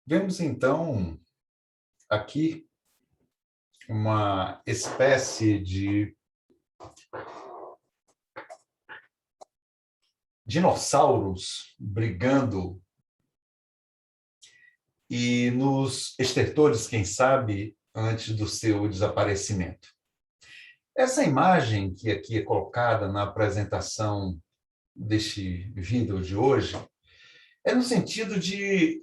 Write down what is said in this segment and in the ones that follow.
Vemos, então, aqui uma espécie de dinossauros brigando e nos estertores, quem sabe, antes do seu desaparecimento. Essa imagem que aqui é colocada na apresentação deste vídeo de hoje é no sentido de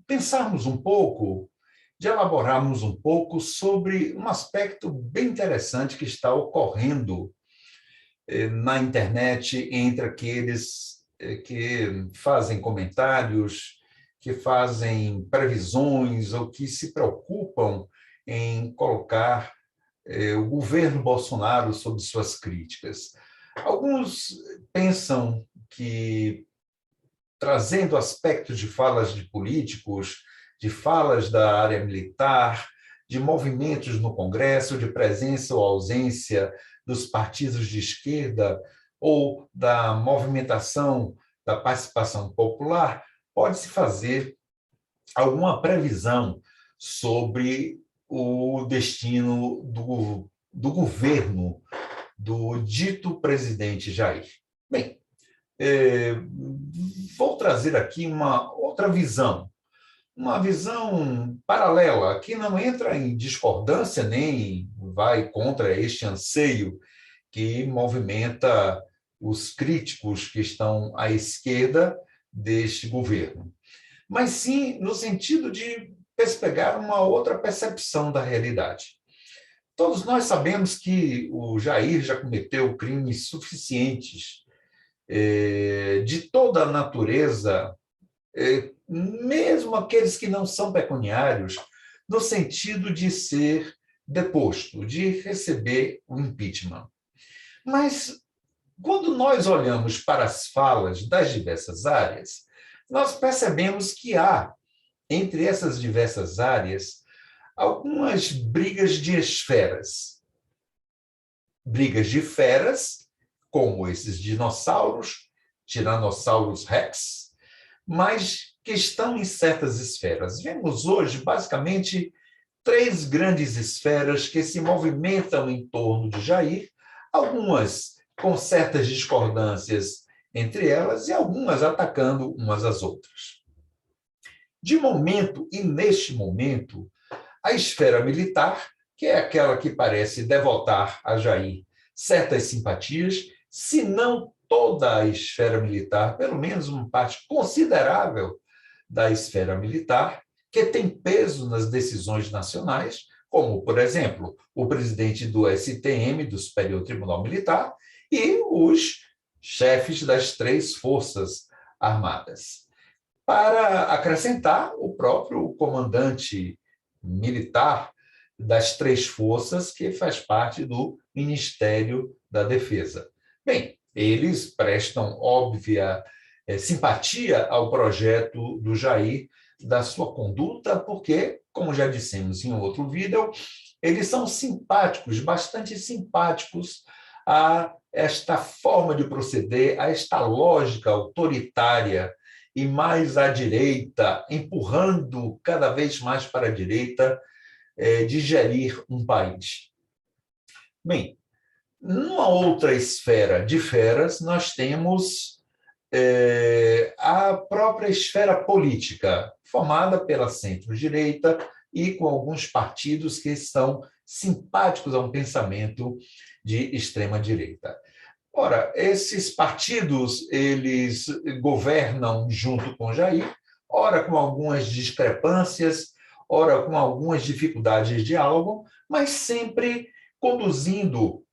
pensarmos um pouco, de elaborarmos um pouco sobre um aspecto bem interessante que está ocorrendo na internet entre aqueles que fazem comentários, que fazem previsões ou que se preocupam em colocar o governo Bolsonaro sob suas críticas. Alguns pensam que, trazendo aspectos de falas de políticos, de falas da área militar, de movimentos no Congresso, de presença ou ausência dos partidos de esquerda ou da movimentação da participação popular, pode-se fazer alguma previsão sobre o destino do governo do dito presidente Jair. Bem, vou trazer aqui uma outra visão, uma visão paralela, que não entra em discordância nem vai contra este anseio que movimenta os críticos que estão à esquerda deste governo, mas sim no sentido de pegar uma outra percepção da realidade. Todos nós sabemos que o Jair já cometeu crimes suficientes de toda a natureza, mesmo aqueles que não são pecuniários, no sentido de ser deposto, de receber o impeachment. Mas, quando nós olhamos para as falas das diversas áreas, nós percebemos que há, entre essas diversas áreas, algumas brigas de esferas. Brigas de feras, como esses dinossauros, Tyrannosaurus Rex, mas que estão em certas esferas. Vemos hoje, basicamente, três grandes esferas que se movimentam em torno de Jair, algumas com certas discordâncias entre elas e algumas atacando umas às outras. De momento, e neste momento, a esfera militar, que é aquela que parece devotar a Jair certas simpatias, se não toda a esfera militar, pelo menos uma parte considerável da esfera militar, que tem peso nas decisões nacionais, como, por exemplo, o presidente do STM, do Superior Tribunal Militar, e os chefes das três forças armadas. Para acrescentar, o próprio comandante militar das três forças, que faz parte do Ministério da Defesa. Bem, eles prestam óbvia simpatia ao projeto do Jair, da sua conduta, porque, como já dissemos em outro vídeo, eles são simpáticos, bastante simpáticos a esta forma de proceder, a esta lógica autoritária e mais à direita, empurrando cada vez mais para a direita, de gerir um país. Bem, numa outra esfera de feras, nós temos a própria esfera política, formada pela centro-direita e com alguns partidos que são simpáticos a um pensamento de extrema-direita. Ora, esses partidos, eles governam junto com Jair, ora com algumas discrepâncias, ora com algumas dificuldades de diálogo, mas sempre conduzindo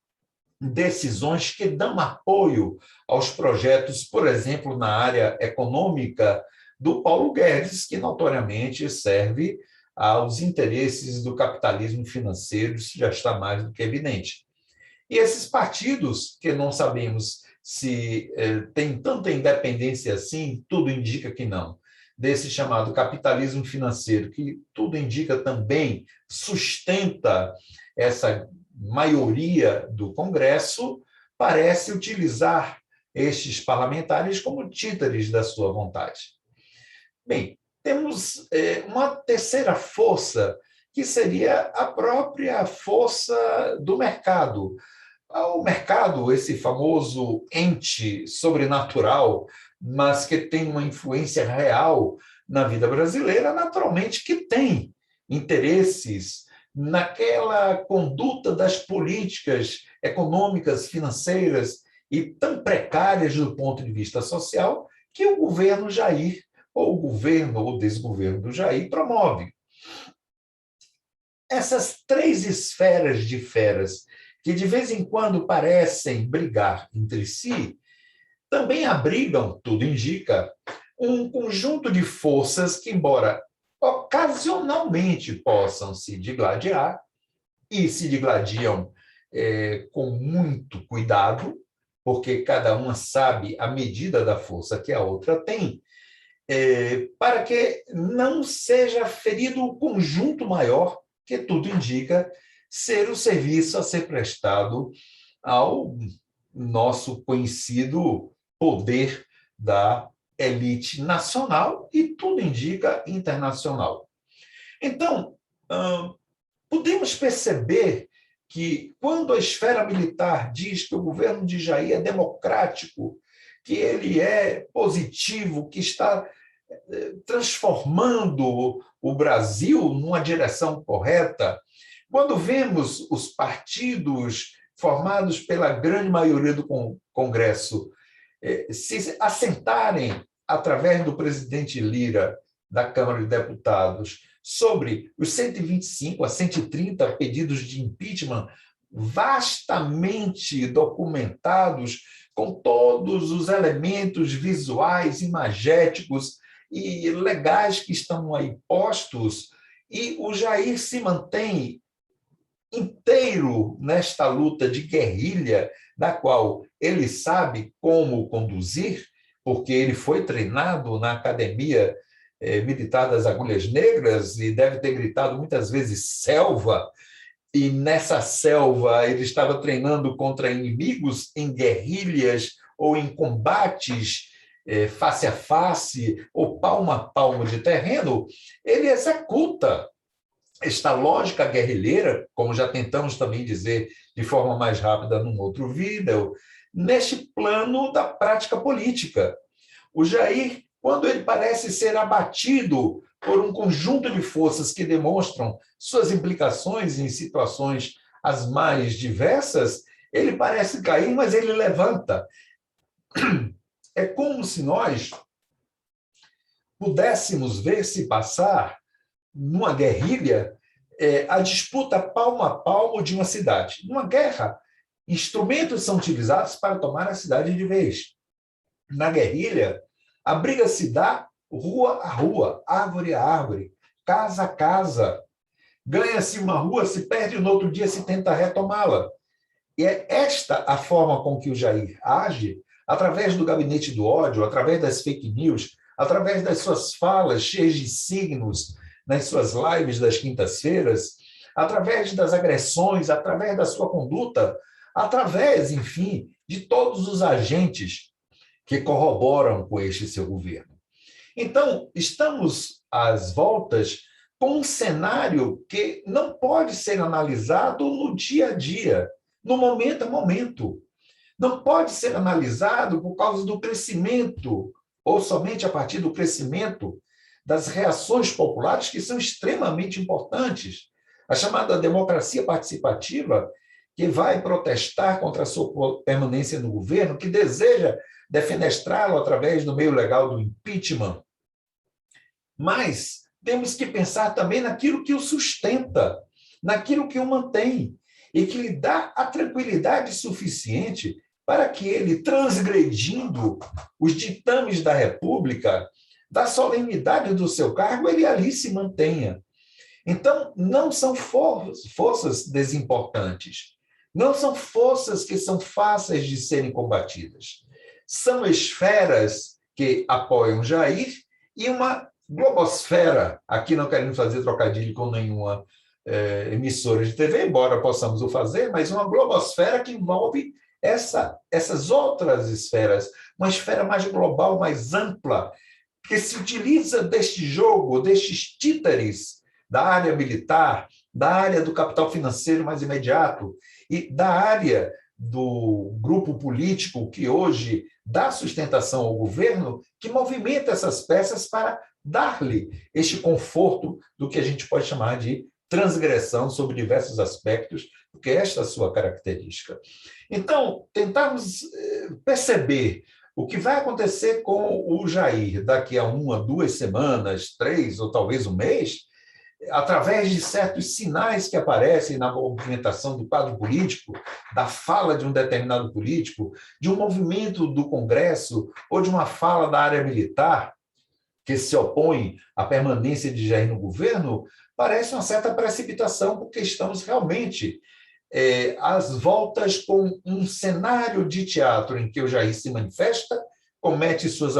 decisões que dão apoio aos projetos, por exemplo, na área econômica do Paulo Guedes, que notoriamente serve aos interesses do capitalismo financeiro, isso já está mais do que evidente. E esses partidos, que não sabemos se têm tanta independência assim, tudo indica que não, desse chamado capitalismo financeiro, que tudo indica também sustenta essa maioria do Congresso, parece utilizar estes parlamentares como títeres da sua vontade. Bem, temos uma terceira força, que seria a própria força do mercado. O mercado, esse famoso ente sobrenatural, mas que tem uma influência real na vida brasileira, naturalmente que tem interesses naquela conduta das políticas econômicas, financeiras e tão precárias do ponto de vista social que o governo Jair, ou o governo ou desgoverno do Jair, promove. Essas três esferas de feras, que de vez em quando parecem brigar entre si, também abrigam, tudo indica, um conjunto de forças que, embora ocasionalmente possam se digladiar, e se digladiam com muito cuidado, porque cada uma sabe a medida da força que a outra tem, para que não seja ferido o conjunto maior, que tudo indica ser o serviço a ser prestado ao nosso conhecido poder da elite nacional e, tudo indica, internacional. Então, podemos perceber que, quando a esfera militar diz que o governo de Jair é democrático, que ele é positivo, que está transformando o Brasil numa direção correta, quando vemos os partidos formados pela grande maioria do Congresso se assentarem, através do presidente Lira, da Câmara de Deputados, sobre os 125 a 130 pedidos de impeachment vastamente documentados, com todos os elementos visuais, imagéticos e legais que estão aí postos, e o Jair se mantém inteiro nesta luta de guerrilha, da qual ele sabe como conduzir, porque ele foi treinado na Academia Militar das Agulhas Negras e deve ter gritado muitas vezes selva, e nessa selva ele estava treinando contra inimigos em guerrilhas ou em combates face a face ou palmo a palmo de terreno. Ele executa esta lógica guerrilheira, como já tentamos também dizer de forma mais rápida num outro vídeo, neste plano da prática política. O Jair, quando ele parece ser abatido por um conjunto de forças que demonstram suas implicações em situações as mais diversas, ele parece cair, mas ele levanta. É como se nós pudéssemos ver se passar numa guerrilha a disputa palmo a palmo de uma cidade. Numa guerra, instrumentos são utilizados para tomar a cidade de vez. Na guerrilha, a briga se dá rua a rua, árvore a árvore, casa a casa. Ganha-se uma rua, se perde, no outro dia se tenta retomá-la. E é esta a forma com que o Jair age, através do gabinete do ódio, através das fake news, através das suas falas cheias de signos nas suas lives das quintas-feiras, através das agressões, através da sua conduta, através, enfim, de todos os agentes que corroboram com este seu governo. Então, estamos às voltas com um cenário que não pode ser analisado no dia a dia, no momento a momento. Não pode ser analisado por causa do crescimento, ou somente a partir do crescimento das reações populares, que são extremamente importantes. A chamada democracia participativa, que vai protestar contra a sua permanência no governo, que deseja defenestrá-lo através do meio legal do impeachment. Mas temos que pensar também naquilo que o sustenta, naquilo que o mantém, e que lhe dá a tranquilidade suficiente para que ele, transgredindo os ditames da República, da solenidade do seu cargo, ele ali se mantenha. Então, não são forças desimportantes, não são forças que são fáceis de serem combatidas. São esferas que apoiam Jair e uma globosfera, aqui não queremos fazer trocadilho com nenhuma emissora de TV, embora possamos o fazer, mas uma globosfera que envolve essas outras esferas, uma esfera mais global, mais ampla, que se utiliza deste jogo, destes títeres da área militar, da área do capital financeiro mais imediato e da área do grupo político que hoje dá sustentação ao governo, que movimenta essas peças para dar-lhe este conforto do que a gente pode chamar de transgressão sobre diversos aspectos, porque esta é a sua característica. Então, tentarmos perceber o que vai acontecer com o Jair daqui a 1, 2 semanas, 3 ou talvez um mês, através de certos sinais que aparecem na movimentação do quadro político, da fala de um determinado político, de um movimento do Congresso ou de uma fala da área militar que se opõe à permanência de Jair no governo, parece uma certa precipitação, porque estamos realmente às voltas com um cenário de teatro em que o Jair se manifesta, comete suas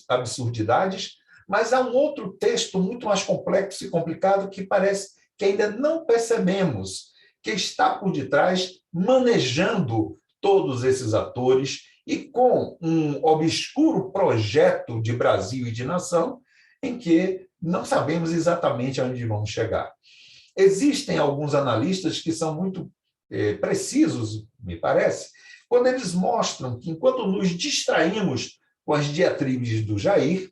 absurdidades, mas há um outro texto muito mais complexo e complicado que parece que ainda não percebemos, que está por detrás, manejando todos esses atores e com um obscuro projeto de Brasil e de nação em que não sabemos exatamente aonde vamos chegar. Existem alguns analistas que são muito precisos, me parece, quando eles mostram que, enquanto nos distraímos com as diatribes do Jair,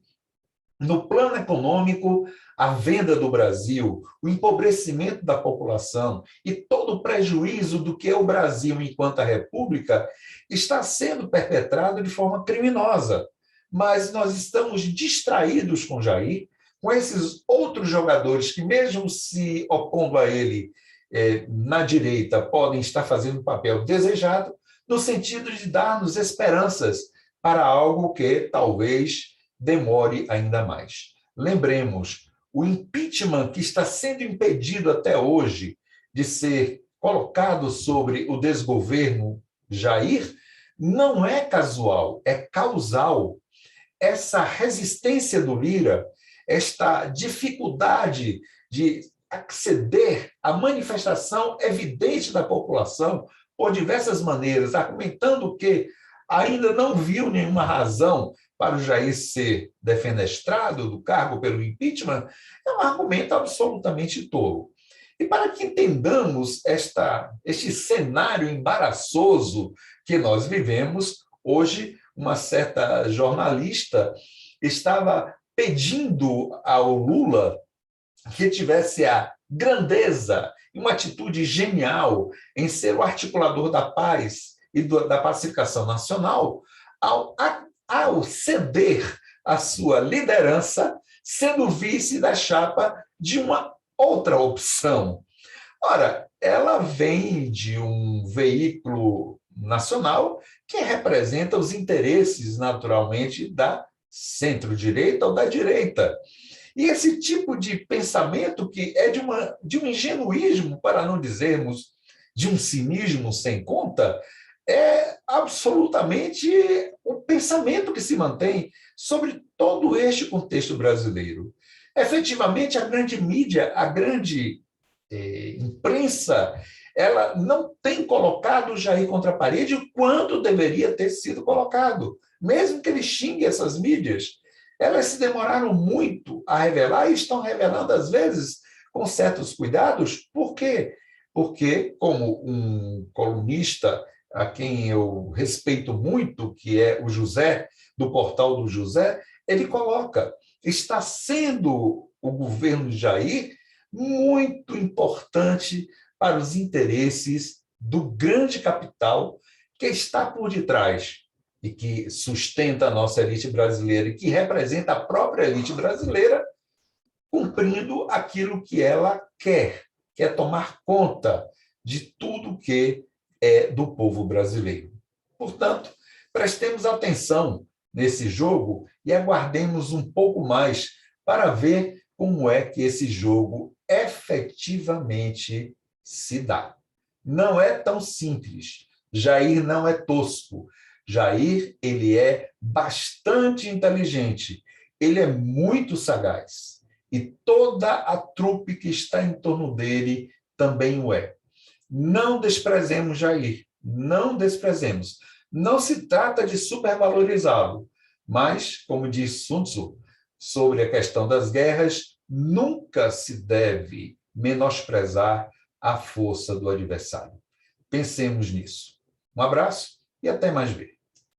no plano econômico, a venda do Brasil, o empobrecimento da população e todo o prejuízo do que é o Brasil enquanto a República está sendo perpetrado de forma criminosa. Mas nós estamos distraídos com Jair, com esses outros jogadores que, mesmo se opondo a ele na direita, podem estar fazendo um papel desejado, no sentido de dar-nos esperanças para algo que talvez demore ainda mais. Lembremos, o impeachment que está sendo impedido até hoje de ser colocado sobre o desgoverno Jair não é casual, é causal. Essa resistência do Lira, esta dificuldade de acceder à manifestação evidente da população por diversas maneiras, argumentando que ainda não viu nenhuma razão para o Jair ser defenestrado do cargo pelo impeachment, é um argumento absolutamente tolo. E para que entendamos este cenário embaraçoso que nós vivemos, hoje uma certa jornalista estava pedindo ao Lula que tivesse a grandeza e uma atitude genial em ser o articulador da paz e da pacificação nacional, ao ceder a sua liderança, sendo vice da chapa de uma outra opção. Ora, ela vem de um veículo nacional que representa os interesses, naturalmente, da centro-direita ou da direita. E esse tipo de pensamento, que é de um ingenuísmo, para não dizermos de um cinismo sem conta, é absolutamente o pensamento que se mantém sobre todo este contexto brasileiro. Efetivamente, a grande mídia, a grande imprensa, ela não tem colocado o Jair contra a parede o quanto deveria ter sido colocado. Mesmo que ele xingue essas mídias, elas se demoraram muito a revelar e estão revelando, às vezes, com certos cuidados. Por quê? Porque, como um colunista a quem eu respeito muito, que é o José, do portal do José, ele coloca: está sendo o governo de Jair muito importante para os interesses do grande capital que está por detrás e que sustenta a nossa elite brasileira e que representa a própria elite brasileira, cumprindo aquilo que ela quer, que é tomar conta de tudo que é do povo brasileiro. Portanto, prestemos atenção nesse jogo e aguardemos um pouco mais para ver como é que esse jogo efetivamente se dá. Não é tão simples. Jair não é tosco. Jair, ele é bastante inteligente. Ele é muito sagaz. E toda a trupe que está em torno dele também o é. Não desprezemos Jair. Não desprezemos. Não se trata de supervalorizá-lo, mas, como diz Sun Tzu, sobre a questão das guerras, nunca se deve menosprezar a força do adversário. Pensemos nisso. Um abraço e até mais ver.